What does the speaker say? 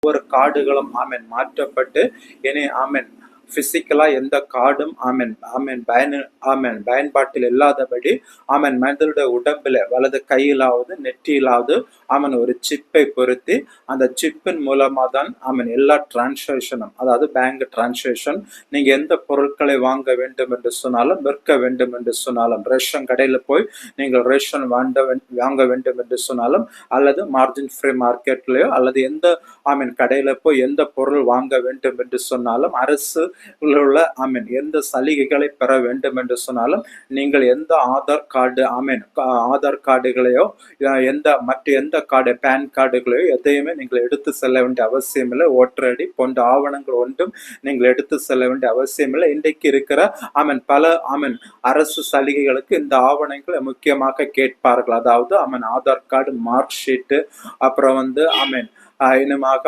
ஒவ்வொரு கார்டுகளும் மாற்றப்பட்டு இனி பிசிக்கலா எந்த கார்டும் பயன்பாட்டில் இல்லாதபடி மனிதனுடைய உடம்புல வலது கையிலாவது நெற்றியிலாவது ஒரு சிப்பை பொருத்தி அந்த சிப்பின் மூலமா தான் எல்லா டிரான்சாக்ஷனும், அதாவது பேங்க் டிரான்சாக்ஷன், நீங்க எந்த பொருட்களை வாங்க வேண்டும் என்று சொன்னாலும், விற்க வேண்டும் என்று சொன்னாலும், ரேஷன் கடையில போய் நீங்கள் ரேஷன் வாங்க வேண்டும் என்று சொன்னாலும், அல்லது மார்ஜின் ஃப்ரீ மார்க்கெட்லயோ அல்லது எந்த கடையில போய் எந்த பொருள் வாங்க வேண்டும் என்று சொன்னாலும், அரசு உள்ள எந்த சலுகைகளை பெற வேண்டும் என்று சொன்னாலும், நீங்கள் எந்த ஆதார் கார்டு ஆதார் கார்டுகளையோ மற்ற எந்த கார்டு பேன் கார்டுகளையோ எதையுமே நீங்கள் எடுத்து செல்ல வேண்டிய அவசியம் இல்லை. ஓட்டர் ஐடி போன்ற ஆவணங்கள் ஒன்றும் நீங்கள் எடுத்து செல்ல வேண்டிய அவசியம் இல்லை. இன்றைக்கு இருக்கிற பல அரசு சலுகைகளுக்கு இந்த ஆவணங்களை முக்கியமாக கேட்பார்கள். அதாவது ஆதார் கார்டு, மார்க் ஷீட்டு, அப்புறம் இனமாக